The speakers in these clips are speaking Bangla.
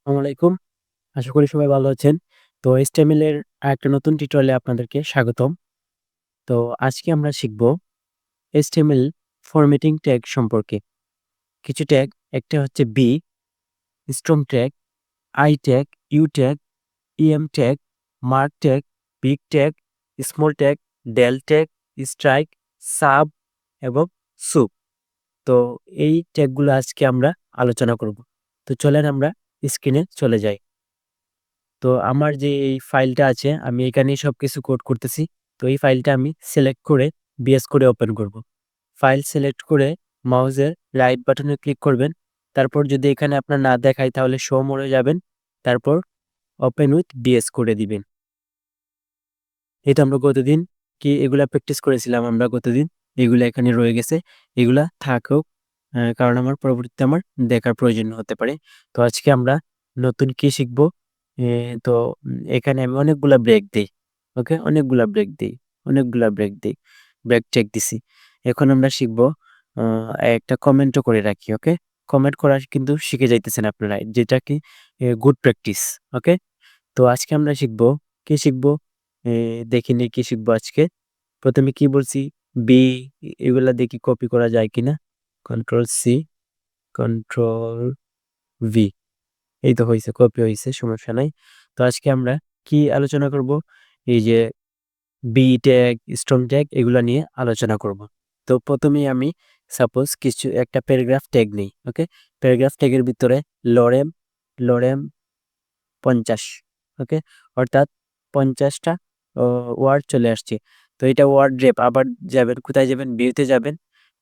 আসসালামু আলাইকুম। আশা করি সবাই ভালো আছেন। তো HTML এর আরেকটা নতুন টিউটোরিয়ালে আপনাদেরকে স্বাগতম। তো আজকে আমরা শিখব HTML ফরম্যাটিং ট্যাগ সম্পর্কে। কিছু ট্যাগ, একটা হচ্ছে B, strong tag, I tag, U tag, EM tag, mark tag, big tag, small tag, del tag, strike, sub এবং সুপ। তো এই ট্যাগগুলো আজকে আমরা আলোচনা করব। তো চলেন আমরা স্ক্রিনে চলে যাই। তো আমার যে এই ফাইলটা আছে আমি এখানেই সবকিছু কোড করতেছি। তো এই ফাইলটা আমি সিলেক্ট করে বিএস করে ওপেন করব। ফাইল সিলেক্ট করে মাউসের রাইট বাটনে ক্লিক করবেন। তারপর যদি এখানে আপনার না দেখায় তাহলে শো মোডে যাবেন। তারপর ওপেন উইথ বিএস করে দিবেন। এটা আমরা গতদিন এগুলা প্র্যাকটিস করেছিলাম আমরা গতদিন। এগুলা এখানে রয়ে গেছে। এগুলা থাকুক, কারণ আমার পরবর্তীতে আমার দেখার প্রয়োজন হতে পারে। তো আজকে আমরা নতুন কি শিখবো? এ তো এখানে আমি অনেকগুলা ব্রেক দেই। ওকে? অনেকগুলা ব্রেক দেই। ব্রেক চেক দিছি। এখন আমরা শিখবো আ একটা কমেন্টও করে রাখি। ওকে? কমেন্ট করা কিন্তু শিখে যাইতেছেন আপনারা। যেটা কি গুড প্র্যাকটিস। ওকে? তো আজকে আমরা শিখবো, কি শিখবো? এ দেখি নেই কি শিখবো আজকে। ১ম এ কি বলছি? বি এগুলা দেখি কপি করা যায় কিনা। Control C, control V. এই তো হইছে, কপি হইছে, সমস্যা নাই। তো আজকে আমরা কি আলোচনা করব? এই যে বি ট্যাগ, স্ট্রং ট্যাগ এগুলা নিয়ে আলোচনা করব। তো ১ম এই আমি সাপোজ কিছু একটা প্যারাগ্রাফ ট্যাগ নেই। ওকে? প্যারাগ্রাফ ট্যাগের ভিতরে লরেম, লরেম ৫০। ওকে? অর্থাৎ ৫০ টা ওয়ার্ড চলে আসছে। তো এটা ওয়ার্ড রেপ আবার যাবেন, কোথায় যাবেন? ভিউতে যাবেন।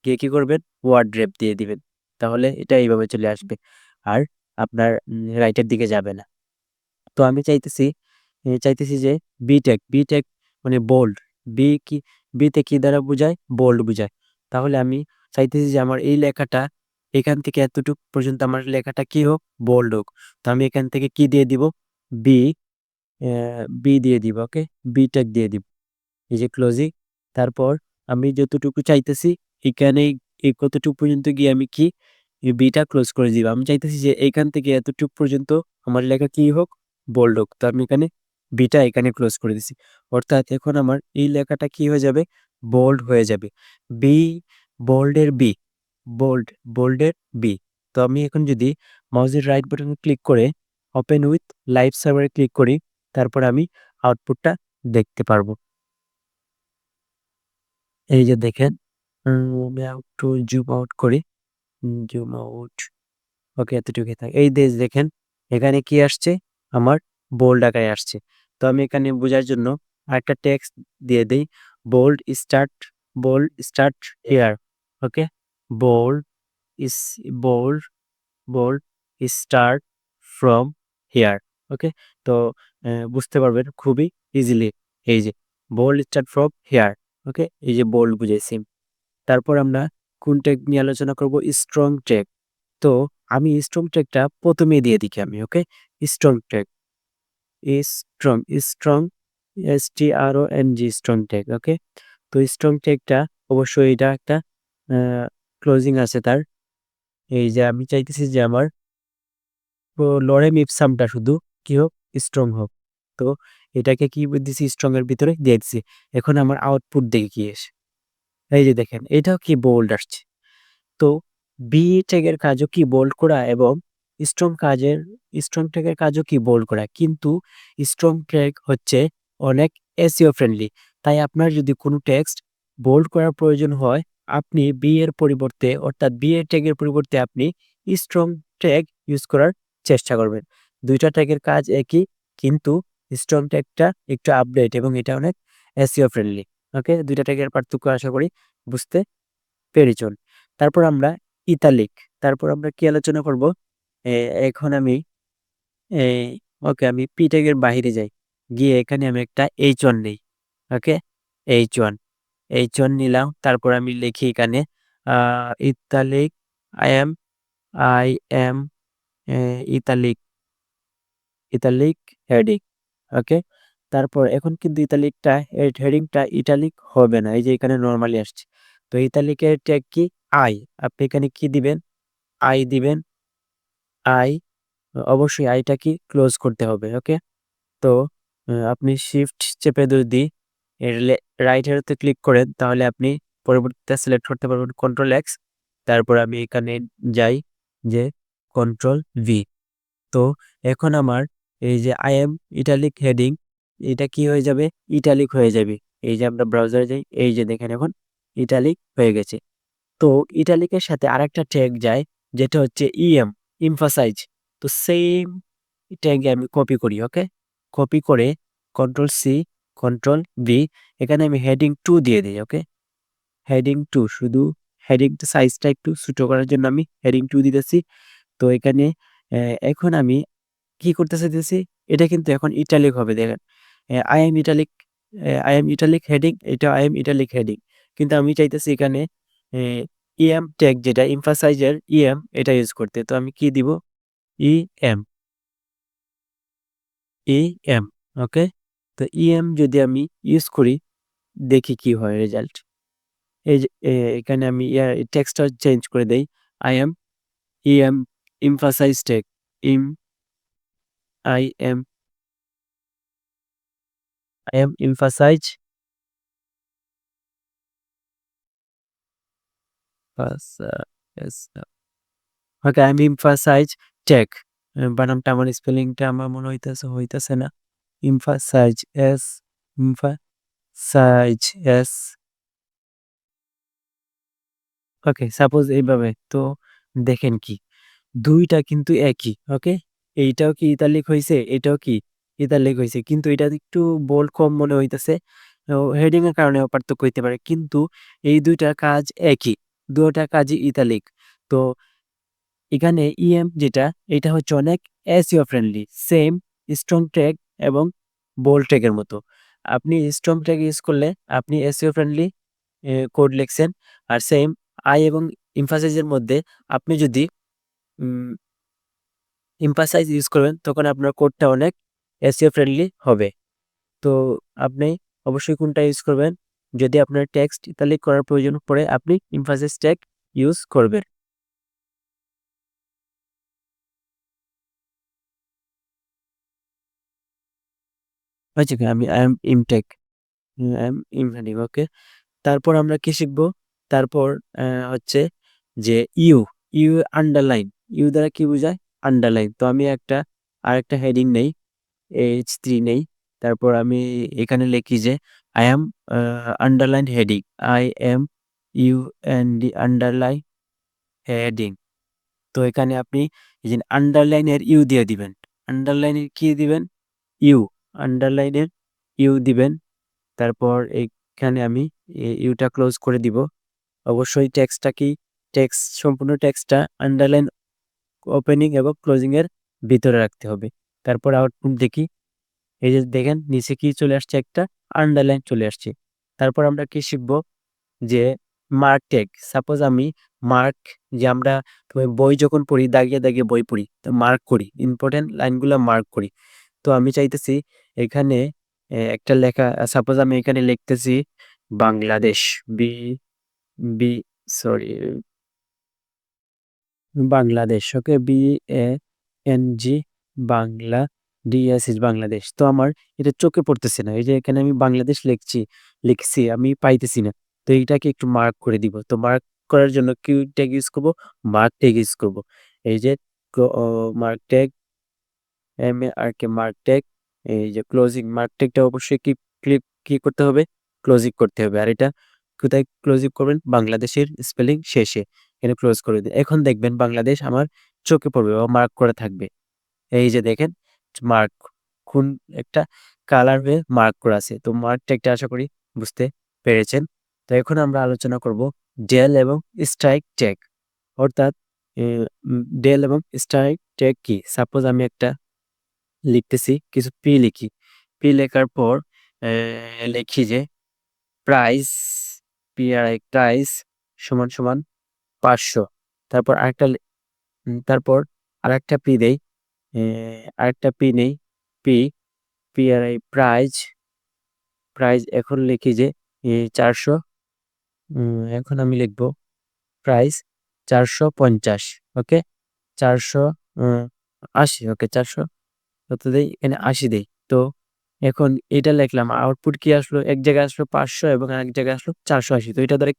গিয়ে কি করবেন? ওয়ার্ড রেপ দিয়ে দিবেন। তাহলে এটা এইভাবে চলে আসবে। আর আপনার রাইটের দিকে যাবে না। তো আমি চাইতেছি যে বি ট্যাগ মানে বোল্ড। বি কি বিতে কি দ্বারা বোঝায়? বোল্ড বোঝায়। তাহলে আমি চাইতেছি যে আমার এই লেখাটা এখান থেকে এতটুক পর্যন্ত আমার লেখাটা কি হোক? বোল্ড হোক। তো আমি এখান থেকে কি দিয়ে দিব? বি বি দিয়ে দিব। ওকে? বি ট্যাগ দিয়ে দিব। এই যে ক্লোজিং। তারপর আমি যতটুকু চাইতেছি এখানেই এই কতটুকু পর্যন্ত গিয়ে আমি কি এই বিটা ক্লোজ করে দিব। আমি চাইতেছি যে এইখান থেকে এতটুকু পর্যন্ত আমার লেখা কি হোক? বোল্ড হোক। তো আমি এখানে বিটা এখানে ক্লোজ করে দিছি। অর্থাৎ এখন আমার এই লেখাটা কি হয়ে যাবে? বোল্ড হয়ে যাবে। বি বোল্ডের বি, বোল্ড বোল্ডের বি। তো আমি এখন যদি মাউসের রাইট বাটনে ক্লিক করে ওপেন উইথ লাইভ সার্ভারে ক্লিক করি, তারপর আমি আউটপুটটা দেখতে পারবো। এই যে দেখেন, আমি একটু জুম আউট করি। Zoom out. ওকে, এতটুকুই থাক। এই দেখেন, এখানে কি আসছে? আমার বোল্ড আকারে আসছে। তো আমি এখানে বোঝার জন্য আরেকটা টেক্সট দিয়ে দেই। Bold start bold start here. Okay? Bold is bold bold start from here. Okay? তো বুঝতে পারবেন খুবই ইজিলি। এই যে bold start from here. Okay? এই যে বোল্ড বুঝাইছি। তারপর আমরা কোন ট্যাগ নিয়ে আলোচনা করব? Strong tag. তো আমি স্ট্রং ট্যাগটা ১ম এ দিয়ে দিচ্ছি আমি। Okay? Strong tag. Strong, strong STRONG strong tag. Okay? তো স্ট্রং ট্যাগটা অবশ্যই এটা একটা আ ক্লোজিং আছে তার। এই যে আমি চাইতেছি যে আমার লরেম ইপসামটা শুধু কি হোক? স্ট্রং হোক। তো এটাকে কি দিছি? স্ট্রং এর ভিতরে দিয়ে দিছি। এখন আমার আউটপুট দেখি কি আসে। এই যে দেখেন, এটাও কি বোল্ড আসছে। তো বি ট্যাগের কাজও কি বোল্ড করা এবং স্ট্রং কাজের স্ট্রং ট্যাগের কাজও কি বোল্ড করা। কিন্তু স্ট্রং ট্যাগ হচ্ছে অনেক এসইও ফ্রেন্ডলি। তাই আপনার যদি কোনো টেক্সট বোল্ড করার প্রয়োজন হয়, আপনি বি এর পরিবর্তে অর্থাৎ বি এর ট্যাগের পরিবর্তে আপনি স্ট্রং ট্যাগ ইউজ করার চেষ্টা করবেন। ২ টা ট্যাগের কাজ একই, কিন্তু স্ট্রং ট্যাগটা একটু আপডেট এবং এটা অনেক এসইও ফ্রেন্ডলি। ওকে? ২ টা ট্যাগের পার্থক্য আশা করি বুঝতে পেরেছেন। তারপর আমরা ইতালিক। তারপর আমরা কি আলোচনা করব? এ এখন আমি এই ওকে, আমি পি ট্যাগের বাহিরে যাই। গিয়ে এখানে আমি একটা H1 নেই। ওকে? H1, H1 নিলাম। তারপর আমি লিখি এখানে a italic I am I am a italic, italic heading. Okay? তারপর এখন কিন্তু ইতালিকটা হেডিংটা ইটালিক হবে না। এই যে এখানে নরমালি আসছে। তো ইতালিকের ট্যাগ কি? আই। আপনি এখানে কি দিবেন? আই দিবেন। আই অবশ্যই আইটা কি ক্লোজ করতে হবে। ওকে? তো আপনি শিফট চেপে যদি রাইট অ্যারোতে ক্লিক করেন তাহলে আপনি পরবর্তীতে সিলেক্ট করতে পারবেন কন্ট্রোল এক্স। তারপর আমি এখানে যাই যে কন্ট্রোল ভি। তো এখন আমার এই যে আই এম ইটালিক হেডিং এটা কি হয়ে যাবে? ইটালিক হয়ে যাবে। এই যে আমরা ব্রাউজারে যাই, এই যে দেখেন এখন ইটালিক হয়ে গেছে। তো ইটালিকের সাথে আরেকটা ট্যাগ যায় যেটা হচ্ছে ইএম, এমফাসাইজ। তো সেম ট্যাগে আমি কপি করি। ওকে? কপি করে কন্ট্রোল সি, কন্ট্রোল ভি, এখানে আমি হেডিং 2 দিয়ে দিই। ওকে? হেডিং 2, শুধু হেডিং সাইজটা একটু ছোট করার জন্য আমি হেডিং 2 দিতেছি। তো এখানে এখন আমি কি করতে চাইতেছি, এটা কিন্তু এখন ইটালিক হবে। দেখেন I am italic, I am italic heading, এটা আই এম ইটালিক হেডিং। কিন্তু আমি চাইতেছি এখানে ইএম ট্যাগ যেটা এমফাসাইজের ইএম এটা ইউজ করতে। তো আমি কি দিব? EM, EM. ওকে? তো ইএম যদি আমি ইউজ করি দেখি কি হয় রেজাল্ট। এই যে এখানে আমি টেক্সটটা চেঞ্জ করে দেই। I M EM emphasize tag, em I M emphasize okay, I M emphasize tag. বানানটা আমার স্পেলিংটা আমার মনে হইতাছে না। Emphasize S, emphasize S. Okay, suppose এইভাবে। তো দেখেন কি ২ টা কিন্তু একই। ওকে? এইটাও কি ইতালিক হইছে, এটাও কি ইতালিক হইছে। কিন্তু এটা একটু বোল্ড কম মনে হইতেছে। হেডিং এর কারণেও পার্থক্য হইতে পারে। কিন্তু এই ২ টার কাজ একই। ২ টা কাজই ইতালিক। তো এখানে ইএম যেটা, এটা হচ্ছে অনেক SEO friendly. Same strong tag এবং বোল্ড ট্যাগের মতো। আপনি স্ট্রং ট্যাগ ইউজ করলে আপনি এসইও ফ্রেন্ডলি কোড লিখছেন। আর সেম আই এবং এমফাসাইজ এর মধ্যে আপনি যদি উম এমফাসাইজ ইউজ করবেন তখন আপনার কোডটা অনেক এসইও ফ্রেন্ডলি হবে। তো আপনি অবশ্যই কোনটা ইউজ করবেন? যদি আপনার টেক্সট ইতালিক করার প্রয়োজন পড়ে আপনি এমফাসিস ট্যাগ ইউজ করবেন। হয়েছে কি? আমি আই এম ইমটেক, আই এম ইমহেডিং। ওকে? তারপর আমরা কি শিখব? তারপর হচ্ছে যে ইউ, ইউ আন্ডারলাইন। ইউ দ্বারা কি বোঝায়? আন্ডারলাইন। তো আমি আরেকটা হেডিং নেই, H3 নেই। তারপর আমি এখানে লিখি যে I am underline heading, I am UND underline heading. তো এখানে আপনি এই যে আন্ডারলাইনের ইউ দিয়ে দিবেন। আন্ডারলাইনের কি দিবেন? ইউ। আন্ডারলাইনের ইউ দিবেন। তারপর এইখানে আমি ইউটা ক্লোজ করে দিব। অবশ্যই সম্পূর্ণ টেক্সটটা আন্ডারলাইন, ওপেনিং এবং ক্লোজিং এর ভিতরে রাখতে হবে। তারপর আউটপুট দেখি। এই যে দেখেন নিচে কি চলে আসছে? একটা আন্ডারলাইন চলে আসছে। তারপর আমরা কি শিখব? যে মার্ক ট্যাগ। সাপোজ আমি মার্ক, যে আমরা বই যখন পড়ি দাগিয়ে দাগিয়ে বই পড়ি, তো মার্ক করি, ইম্পর্টেন্ট লাইনগুলো মার্ক করি। তো আমি চাইতেছি এখানে একটা লেখা, সাপোজ আমি এখানে লিখতেছি Bangladesh, B B sorry Bangladesh. Okay? BANG, Bangla, DSS Bangladesh. তো আমার এটা চোখে পড়তেছে না। এই যে এখানে আমি বাংলাদেশ লিখছি আমি পাইতেছি না। তো এইটাকে একটু মার্ক করে দিব। তো মার্ক করার জন্য কি ট্যাগ ইউজ করব? মার্ক ট্যাগ ইউজ করব। এই যে mark tag, MARK mark tag. এই যে ক্লোজিং মার্ক ট্যাগটা অবশ্যই কি করতে হবে? ক্লোজিং করতে হবে। আর এটা কোথায় ক্লোজিং করবেন? বাংলাদেশের স্পেলিং শেষে। এখানে ক্লোজ করে দিন। এখন দেখবেন বাংলাদেশ আমার চোখে পড়বে বা মার্ক করা থাকবে। এই যে দেখেন মার্ক, কোন একটা কালার হয়ে মার্ক করা আছে। তো মার্ক ট্যাগটা আশা করি বুঝতে পেরেছেন। তো এখন আমরা আলোচনা করব ডেল এবং স্ট্রাইক ট্যাগ। অর্থাৎ ডেল এবং স্ট্রাইক ট্যাগ কি? সাপোজ আমি একটা লিখতেছি, কিছু পি লিখি। পি লেখার পর লিখি যে প্রাইস, প্রাইস সমান সমান ৫০০। তারপর তারপর আরেকটা পি দেই, আরেকটা পি নেই, পি, প্রাইজ, এখন লিখি যে ৪০০। এখন আমি লিখব প্রাইস ৪৫০। ওকে? ৪০০ 80 ওকে 400 কত দেই? এখানে 80 দেই। তো এখন এটা লিখলাম। আউটপুট কি আসলো? এক জায়গায় আসলো 500 এবং আরেক জায়গায় আসলো 480। তো এটা দ্বারা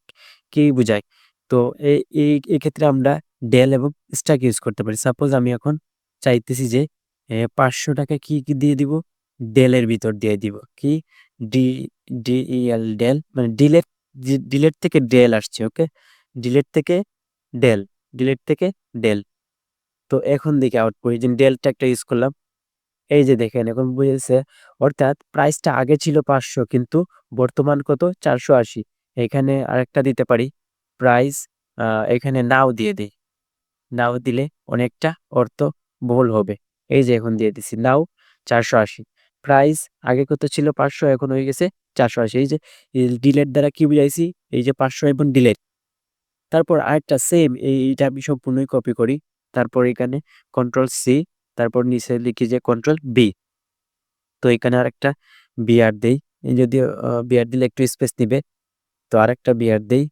কি বুঝায়? তো এক্ষেত্রে আমরা ডেল এবং স্ট্যাক ইউজ করতে পারি। সাপোজ আমি এখন চাইতেছি যে ৫০০ টাকা কি দিয়ে দিব? ডেলের ভিতর দিয়ে দিব। কি? ডি ডিইএল ডেল মানে ডিলেট থেকে ডেল আসছে। ওকে? ডিলেট থেকে ডেল, ডিলেট থেকে ডেল। তো এখন দেখি আউটপুট এই যে ডেলটা একটা ইউজ করলাম। এই যে দেখেন এখন বুঝেছে অর্থাৎ প্রাইসটা আগে ছিল ৫০০ কিন্তু বর্তমান কত? ৪৮০। এখানে আরেকটা দিতে পারি প্রাইস আ এখানে নাও দিয়ে দেই। নাও দিলে অনেকটা অর্থবহুল হবে। এই যে এখন দিয়ে দিছি নাও ৪৮০। প্রাইস আগে কত ছিল? ৫০০ এখন হয়ে গেছে ৪৮০। এই যে ডিলেট দ্বারা কি বুঝাইছি? এই যে ৫০০ এবং ডিলেট। তারপর আরেকটা সেম এইটা আমি সম্পূর্ণই কপি করি। তারপর এখানে কন্ট্রোল সি তারপর নিচে লিখি যে কন্ট্রোল বি। তো এখানে আরেকটা বিআর দেই। এই যদিও বিআর দিলে একটু স্পেস নিবে। তো আরেকটা বিআর দেই।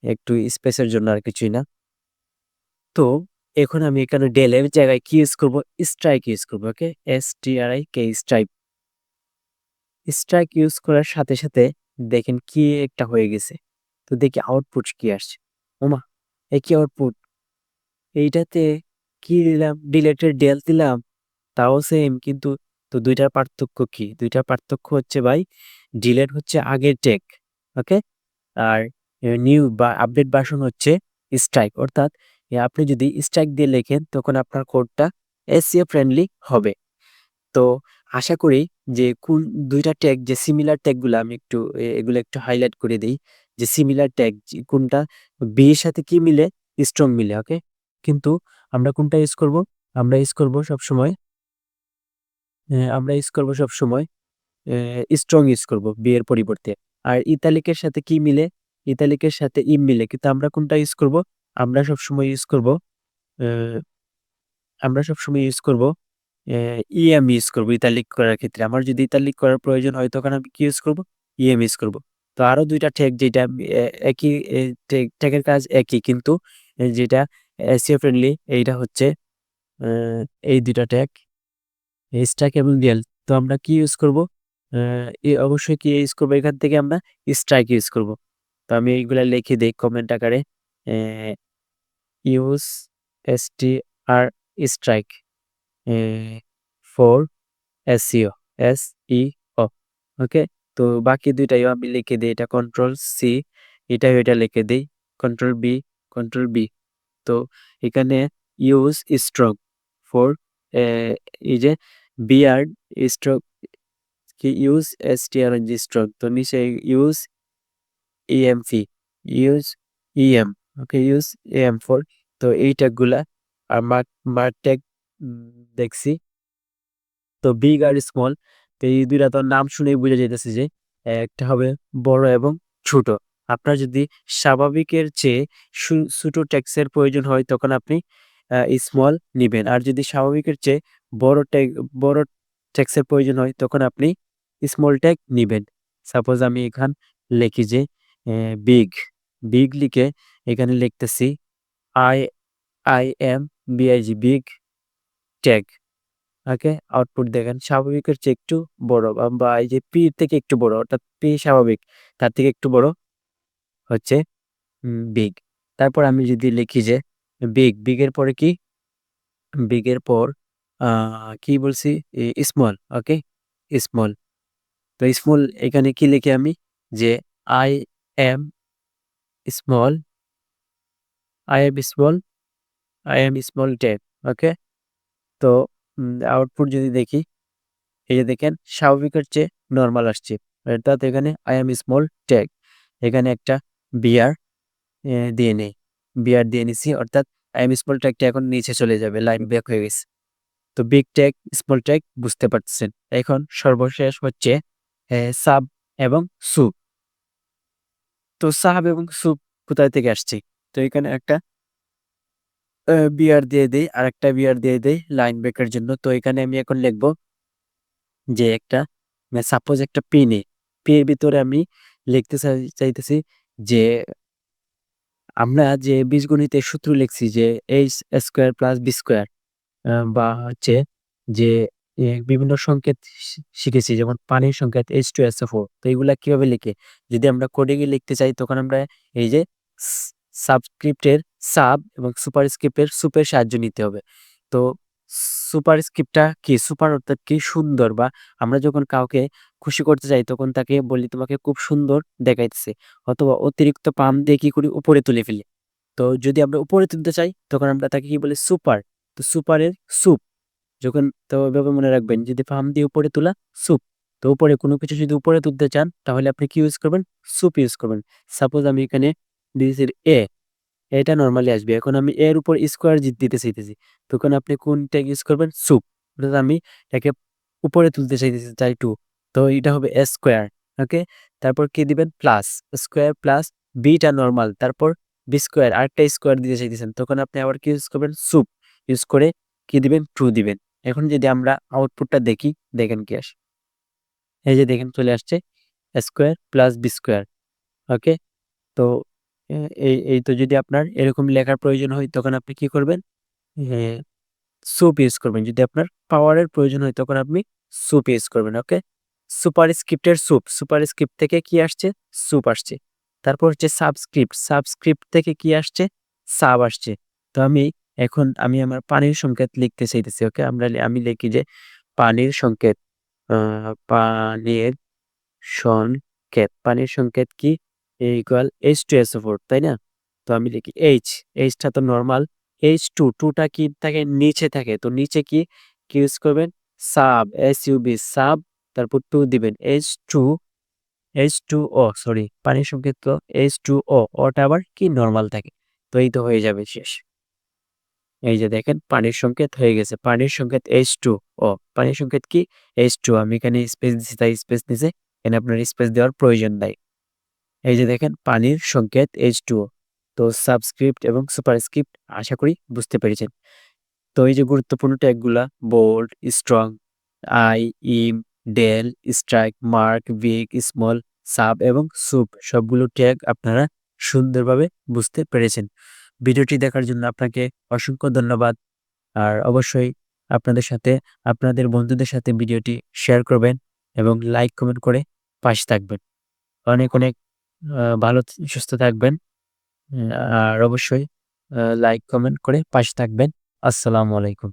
একটু স্পেসের জন্য আর কিছুই না। তো এখন আমি এখানে ডেল এর জায়গায় কি ইউজ করব? স্ট্রাইক ইউজ করব। ওকে? এসটিআরআইকে স্ট্রাইক। স্ট্রাইক ইউজ করার সাথে দেখেন কি একটা হয়ে গেছে। তো দেখি আউটপুট কি আসছে। ওমা! এ কি আউটপুট? এইটাতে কি দিলাম? ডিলেটেড ডেল দিলাম। তাও সেম কিন্তু তো ২ টার পার্থক্য কি? ২ টার পার্থক্য হচ্ছে ভাই ডিলেট হচ্ছে আগের টেক। ওকে? আর নিউ বা আপডেট ভার্সন হচ্ছে স্ট্রাইক। অর্থাৎ আপনি যদি স্ট্রাইক দিয়ে লেখেন তখন আপনার কোডটা SEO ফ্রেন্ডলি হবে। তো আশা করি যে ২ টা ট্যাগ যে সিমিলার ট্যাগ গুলা আমি একটু এগুলো একটু হাইলাইট করে দেই। যে সিমিলার ট্যাগ কোনটা বি এর সাথে কি মিলে? স্ট্রং মিলে। ওকে? কিন্তু আমরা কোনটা ইউজ করব? আমরা ইউজ করব সবসময় আমরা ইউজ করব সবসময় স্ট্রং ইউজ করব বি এর পরিবর্তে। আর ইতালিকের সাথে কি মিলে? ইতালিকের সাথে ইম মিলে। কিন্তু আমরা কোনটা ইউজ করব? আমরা সবসময় ইউজ করব অ্যা আমরা সবসময় ইউজ করব ইএম ইউজ করব ইতালিক করার ক্ষেত্রে। আমার যদি ইতালিক করার প্রয়োজন হয় তখন আমি কি ইউজ করব? ইএম ইউজ করব। তো আরো ২ টা ট্যাগ যেটা একই ট্যাগের কাজ একই কিন্তু যেটা SEO ফ্রেন্ডলি এইটা হচ্ছে অ্যা এই ২ টা ট্যাগ স্ট্যাক এবং রিয়াল। তো আমরা কি ইউজ করব? অ্যা অবশ্যই কি ইউজ করব এখান থেকে আমরা স্ট্রাইক ইউজ করব। তো আমি এইগুলা লিখে দেই কমেন্ট আকারে। A use STR strike a for SEO SEO okay? তো বাকি ২ টাইও আমি লিখে দেই। এটা কন্ট্রোল সি এটা লিখে দেই। Control B, control B. তো এখানে ইউজ স্ট্রোক ফর অ্যা এই যে বিয়ার্ড স্ট্রোক কি ইউজ STRNG স্ট্রোক। তো নিচে use EMP use EM okay use EM for তো এই ট্যাগগুলা আর মার্ক ট্যাগ দেখছি। তো বিগ আর স্মল তো এই ২ টা তো নাম শুনেই বুঝা যাইতেছে যে একটা হবে বড় এবং ছোট। আপনার যদি স্বাভাবিকের চেয়ে ছোট টেক্সের প্রয়োজন হয় তখন আপনি স্মল নিবেন। আর যদি স্বাভাবিকের চেয়ে বড় ট্যাগ বড় টেক্সের প্রয়োজন হয় তখন আপনি স্মল ট্যাগ নিবেন। সাপোজ আমি এখান লিখি যে বিগ, বিগ লিখে এখানে লিখতেছি I I am BIG big tag. Okay? Output দেখেন স্বাভাবিকের চেয়ে একটু বড় বা এই যে P থেকে একটু বড় অর্থাৎ P স্বাভাবিক তার থেকে একটু বড় হচ্ছে বিগ। তারপর আমি যদি লিখি যে বিগ এর পরে কি? বিগ এর পর আ কি বলছি? স্মল ওকে? স্মল। তো স্মল এখানে কি লিখি আমি? যে I am small, I am small, I am small tag okay? তো আউটপুট যদি দেখি এই যে দেখেন স্বাভাবিকের চেয়ে নরমাল আসছে। অর্থাৎ এখানে I am small ট্যাগ। এখানে একটা বিআর দিয়ে নেই। বিআর দিয়ে নিছি অর্থাৎ I am small ট্যাগটা এখন নিচে চলে যাবে। লাইন ব্রেক হয়ে গেছে। তো বিগ ট্যাগ, স্মল ট্যাগ বুঝতে পারতেছেন। এখন সর্বশেষ হচ্ছে সাব এবং সুপ। তো সাব এবং সুপ কোথায় থেকে আসছে? তো এখানে একটা বিআর দিয়ে দেই, আরেকটা বিআর দিয়ে দেই লাইন ব্রেকের জন্য। তো এখানে আমি এখন লিখব যে একটা সাপোজ একটা পি নেই। পি এর ভিতরে আমি লিখতে চাইতেছি যে আমরা যে বীজগণিতের সূত্র লিখছি যে a square plus b square বা হচ্ছে যে বিভিন্ন সংকেত শিখেছি, যেমন পানির সংকেত H2SO4। তো এগুলা কিভাবে লিখে? যদি আমরা কোডিং এ লিখতে চাই তখন আমরা এই যে সাবস্ক্রিপ্টের সাব এবং সুপারস্ক্রিপ্টের সুপের সাহায্য নিতে হবে। তো সুপারস্ক্রিপ্টটা কি? সুপার অর্থাৎ কি? সুন্দর, বা আমরা যখন কাউকে খুশি করতে চাই তখন তাকে বলি তোমাকে খুব সুন্দর দেখাইতেছে, অথবা অতিরিক্ত পাম্প দিয়ে কি করি? উপরে তুলে ফেলি। তো যদি আমরা উপরে তুলতে চাই তখন আমরা তাকে কি বলি? সুপার। তো সুপারের সুপ যখন, তো এভাবে মনে রাখবেন, যদি পাম্প দিয়ে উপরে তোলা, সুপ। তো উপরে কোনো কিছু যদি উপরে তুলতে চান তাহলে আপনি কি ইউজ করবেন? সুপ ইউজ করবেন। সাপোজ আমি এখানে দিয়েছি এ, এটা নরমালি আসবে। এখন আমি এর উপর স্কোয়ার দিতে চাইতেছি, তখন আপনি কোন ট্যাগ ইউজ করবেন? সুপ। অর্থাৎ আমি এটাকে উপরে তুলতে চাইতেছি, চাই টু, তো এটা হবে এ স্কোয়ার। ওকে, তারপর কি দিবেন? Plus square plus beta normal, তারপর বি স্কোয়ার, আরেকটা স্কোয়ার দিতে চাইতেছেন, তখন আপনি আবার কি ইউজ করবেন? সুপ ইউজ করে কি দিবেন? টু দিবেন। এখন যদি আমরা আউটপুটটা দেখি, দেখেন কি আসে। এই যে দেখেন চলে আসছে স্কোয়ার প্লাস বি স্কোয়ার। ওকে, তো এই তো যদি আপনার এরকম লেখার প্রয়োজন হয় তখন আপনি কি করবেন? সুপ ইউজ করবেন। যদি আপনার পাওয়ারের প্রয়োজন হয় তখন আপনি সুপ ইউজ করবেন। ওকে, সুপার স্ক্রিপ্টের সুপ, সুপার স্ক্রিপ্ট থেকে কি আসছে? সুপ আসছে। তারপর হচ্ছে সাবস্ক্রিপ্ট, সাবস্ক্রিপ্ট থেকে কি আসছে? সাব আসছে। তো আমি আমার পানির সংকেত লিখতে চাইতেছি। ওকে, আমি লিখি যে পানির সংকেত, পানির সংকেত, পানির সংকেত কি? ইকুয়াল H2SO4, তাই না? তো আমি লিখি এইচ, এইচটা তো নরমাল, টুটা কি থাকে? নিচে থাকে। তো নিচে কি ইউজ করবেন? সাব, SUB, সাব, তারপর টু দিবেন। H2O, সরি, পানির সংকেত তো H2O, ওটা আবার কি? নরমাল থাকে। তো এই তো হয়ে যাবে শেষ। এই যে দেখেন পানির সংকেত হয়ে গেছে। পানির সংকেত H2O, পানির সংকেত কি? H2। আমি এখানে স্পেস দিছি, তাই স্পেস নিচে, এখানে আপনার স্পেস দেওয়ার প্রয়োজন নাই। এই যে দেখেন পানির সংকেত H2O। তো সাবস্ক্রিপ্ট এবং সুপারস্ক্রিপ্ট আশা করি বুঝতে পেরেছেন। তো এই যে গুরুত্বপূর্ণ ট্যাগগুলা, bold, strong, I, em, del, strike, mark, big, small, sub এবং সুপ, সবগুলো ট্যাগ আপনারা সুন্দরভাবে বুঝতে পেরেছেন। ভিডিওটি দেখার জন্য আপনাকে অসংখ্য ধন্যবাদ। আর অবশ্যই আপনাদের বন্ধুদের সাথে ভিডিওটি শেয়ার করবেন এবং লাইক কমেন্ট করে পাশে থাকবেন। অনেক অনেক ভালো সুস্থ থাকবেন। আর অবশ্যই লাইক কমেন্ট করে পাশে থাকবেন। আসসালামু আলাইকুম।